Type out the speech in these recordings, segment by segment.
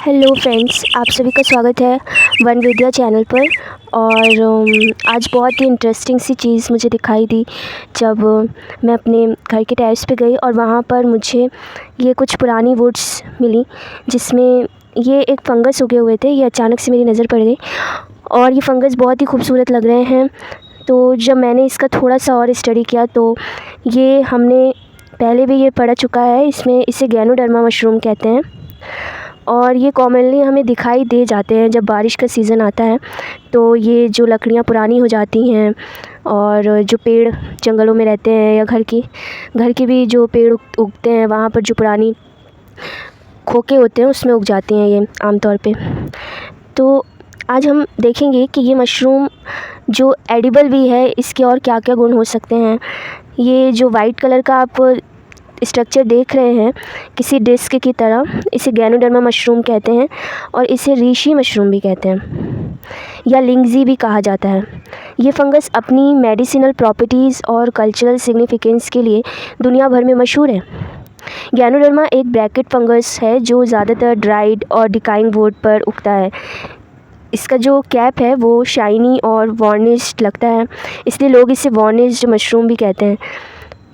Hello friends, आप सभी का स्वागत है वन विद्या चैनल पर। और आज बहुत ही इंटरेस्टिंग सी चीज़ मुझे दिखाई दी जब मैं अपने घर के टेरेस पे गई और वहाँ पर मुझे ये कुछ पुरानी वुड्स मिली जिसमें ये एक फंगस उगे हुए थे। ये अचानक से मेरी नज़र पड़ गई और ये फंगस बहुत ही खूबसूरत लग रहे हैं। तो जब मैंने इसका थोड़ा सा और स्टडी किया तो ये हमने पहले भी ये पढ़ चुका है। इसे गैनोडर्मा मशरूम कहते हैं और ये कॉमनली हमें दिखाई दे जाते हैं जब बारिश का सीज़न आता है। तो ये जो लकड़ियाँ पुरानी हो जाती हैं और जो पेड़ जंगलों में रहते हैं या घर के भी जो पेड़ उगते हैं वहाँ पर जो पुरानी खोखे होते हैं उसमें उग जाती हैं ये आमतौर पे। तो आज हम देखेंगे कि ये मशरूम जो एडिबल भी है इसके और क्या क्या गुण हो सकते हैं। ये जो वाइट कलर का आप स्ट्रक्चर देख रहे हैं किसी डिस्क की तरह, इसे गैनोडर्मा मशरूम कहते हैं और इसे रीशी मशरूम भी कहते हैं या लिंगजी भी कहा जाता है। ये फंगस अपनी मेडिसिनल प्रॉपर्टीज़ और कल्चरल सिग्निफिकेंस के लिए दुनिया भर में मशहूर है। गैनोडर्मा एक ब्रैकेट फंगस है जो ज़्यादातर ड्राइड और डिकाइंग वुड पर उगता है। इसका जो कैप है वो शाइनी और वार्निश्ड लगता है, इसलिए लोग इसे वार्निश्ड मशरूम भी कहते हैं।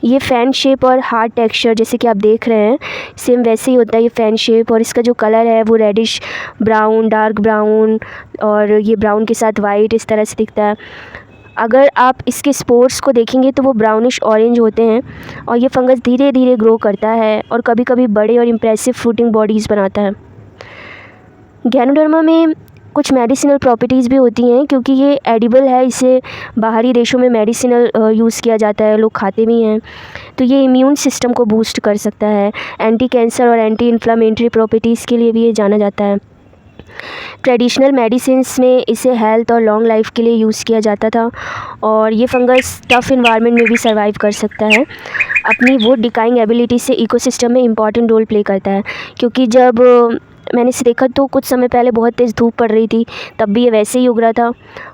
ये फ़ैन शेप और हार्ड टेक्सचर जैसे कि आप देख रहे हैं सेम वैसे ही होता है ये फ़ैन शेप। और इसका जो कलर है वो रेडिश ब्राउन, डार्क ब्राउन और ये ब्राउन के साथ वाइट इस तरह से दिखता है। अगर आप इसके स्पोर्स को देखेंगे तो वो ब्राउनिश ऑरेंज होते हैं और ये फंगस धीरे धीरे ग्रो करता है और कभी कभी बड़े और इम्प्रेसिव फ्रूटिंग बॉडीज़ बनाता है। गैनोडर्मा में कुछ मेडिसिनल प्रॉपर्टीज़ भी होती हैं क्योंकि ये एडिबल है। इसे बाहरी देशों में मेडिसिनल यूज़ किया जाता है, लोग खाते भी हैं। तो ये इम्यून सिस्टम को बूस्ट कर सकता है। एंटी कैंसर और एंटी इन्फ्लामेटरी प्रॉपर्टीज़ के लिए भी ये जाना जाता है। ट्रेडिशनल मेडिसिन्स में इसे हेल्थ और लॉन्ग लाइफ के लिए यूज़ किया जाता था और ये फंगस टफ़ इन्वायरमेंट में भी सर्वाइव कर सकता है। अपनी वुड डिकाइंग एबिलिटी से इकोसिस्टम में इम्पॉर्टेंट रोल प्ले करता है क्योंकि जब मैंने इसे देखा तो कुछ समय पहले बहुत तेज़ धूप पड़ रही थी, तब भी ये वैसे ही उग रहा था।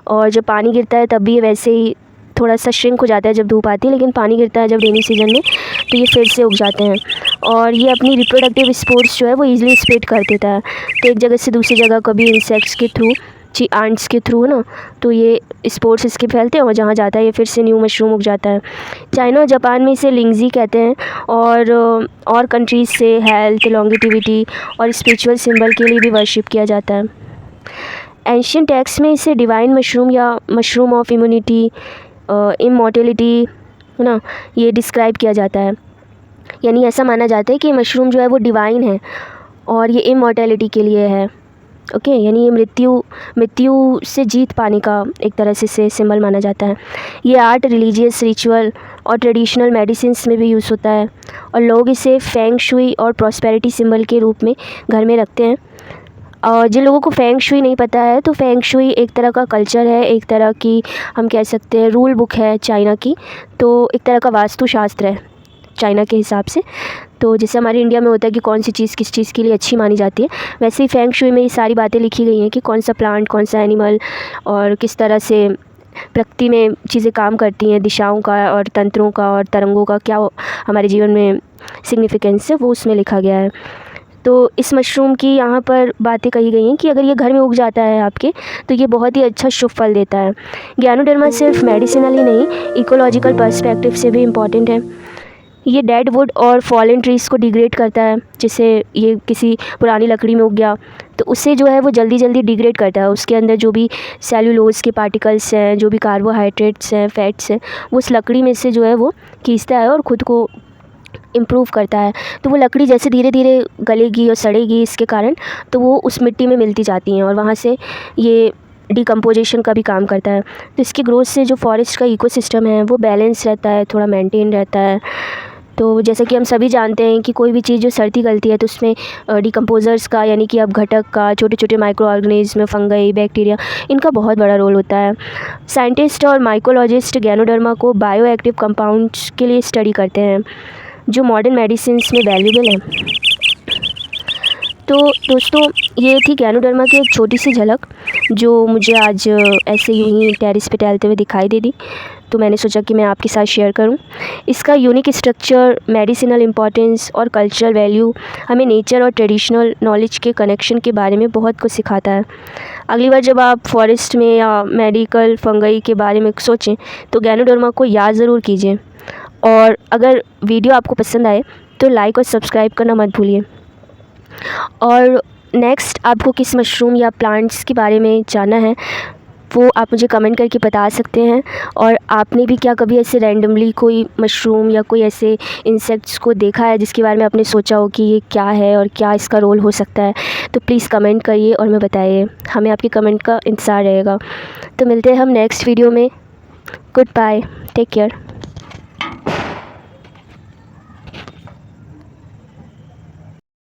और जब पानी गिरता है तब भी ये वैसे ही थोड़ा सा श्रिंक हो जाता है जब धूप आती है, लेकिन पानी गिरता है जब रेनी सीज़न में तो ये फिर से उग जाते हैं। और ये अपनी रिप्रोडक्टिव स्पोर्स जो है वो ईज़िली स्प्रेड कर देता है। तो एक जगह से दूसरी जगह कभी इंसेक्ट्स के थ्रू, आंट्स के थ्रू है ना, तो ये स्पोर्स इसके फैलते हैं और जहाँ जाता है ये फिर से न्यू मशरूम उग जाता है। चाइना और जापान में इसे लिंगजी कहते हैं और कंट्रीज़ से हेल्थ, लॉन्गेटिविटी और स्पिरिचुअल सिंबल के लिए भी वर्शिप किया जाता है। एंशियंट टेक्स्ट में इसे डिवाइन मशरूम या मशरूम ऑफ इम्यूनिटी, इमॉर्टेलिटी है ना, ये डिस्क्राइब किया जाता है। यानी ऐसा माना जाता है कि मशरूम जो है वो डिवाइन है और ये इमॉर्टेलिटी के लिए है। ओके, यानी ये मृत्यु से जीत पाने का एक तरह से सिंबल माना जाता है। ये आर्ट, रिलीजियस रिचुअल और ट्रेडिशनल मेडिसिन्स में भी यूज़ होता है और लोग इसे फेंग शुई और प्रॉस्पेरिटी सिंबल के रूप में घर में रखते हैं। और जिन लोगों को फेंग शुई नहीं पता है तो फेंग शुई एक तरह का कल्चर है, एक तरह की हम कह सकते हैं रूल बुक है चाइना की। तो एक तरह का वास्तुशास्त्र है चाइना के हिसाब से। तो जैसे हमारे इंडिया में होता है कि कौन सी चीज़ किस चीज़ के लिए अच्छी मानी जाती है, वैसे ही फेंग शुई में ये सारी बातें लिखी गई हैं कि कौन सा प्लांट, कौन सा एनिमल और किस तरह से प्रकृति में चीज़ें काम करती हैं, दिशाओं का और तंत्रों का और तरंगों का क्या हमारे जीवन में सिग्निफिकेंस है वो उसमें लिखा गया है। तो इस मशरूम की यहाँ पर बातें कही गई हैं कि अगर ये घर में उग जाता है आपके तो ये बहुत ही अच्छा शुभ फल देता है। गैनोडर्मा सिर्फ मेडिसिनल ही नहीं, इकोलॉजिकल पर्सपेक्टिव से भी इम्पॉर्टेंट है। ये डेड वुड और फॉलन ट्रीज़ को डिग्रेड करता है। जैसे ये किसी पुरानी लकड़ी में उग गया तो उसे जो है वो जल्दी जल्दी डिग्रेड करता है। उसके अंदर जो भी सेल्यूलोज के पार्टिकल्स हैं, जो भी कार्बोहाइड्रेट्स हैं, फैट्स हैं, वो उस लकड़ी में से जो है वो खींचता है और ख़ुद को इम्प्रूव करता है। तो वो लकड़ी जैसे धीरे धीरे गलेगी और सड़ेगी इसके कारण, तो वो उस मिट्टी में मिलती जाती हैं और वहाँ से ये डिकम्पोजिशन का भी काम करता है। तो इसकी ग्रोथ से जो फॉरेस्ट का इकोसिस्टम है वो बैलेंस रहता है, थोड़ा मेंटेन रहता है। तो जैसे कि हम सभी जानते हैं कि कोई भी चीज़ जो सड़ती गलती है तो उसमें डिकम्पोज़र्स का, यानी कि अब घटक का, छोटे छोटे माइक्रो ऑर्गेनिज्म, फंगई, बैक्टीरिया, इनका बहुत बड़ा रोल होता है। साइंटिस्ट और माइकोलॉजिस्ट गैनोडर्मा को बायो एक्टिव कंपाउंड्स के लिए स्टडी करते हैं जो मॉडर्न मेडिसिन्स में वैल्यूबल है। तो दोस्तों, ये थी गैनोडर्मा की एक छोटी सी झलक जो मुझे आज ऐसे यूं ही टेरेस पे टहलते हुए दिखाई दे दी, तो मैंने सोचा कि मैं आपके साथ शेयर करूं। इसका यूनिक स्ट्रक्चर, मेडिसिनल इम्पॉर्टेंस और कल्चरल वैल्यू हमें नेचर और ट्रेडिशनल नॉलेज के कनेक्शन के बारे में बहुत कुछ सिखाता है। अगली बार जब आप फॉरेस्ट में या मेडिकल फंगई के बारे में सोचें तो गैनोडर्मा को याद ज़रूर कीजिए। और अगर वीडियो आपको पसंद आए तो लाइक और सब्सक्राइब करना मत भूलिए। और नेक्स्ट आपको किस मशरूम या प्लांट्स के बारे में जानना है वो आप मुझे कमेंट करके बता सकते हैं। और आपने भी क्या कभी ऐसे रैंडमली कोई मशरूम या कोई ऐसे इंसेक्ट्स को देखा है जिसके बारे में आपने सोचा हो कि ये क्या है और क्या इसका रोल हो सकता है, तो प्लीज़ कमेंट करिए और मैं बताइए, हमें आपके कमेंट का इंतज़ार रहेगा। तो मिलते हैं हम नेक्स्ट वीडियो में। Good bye, take care.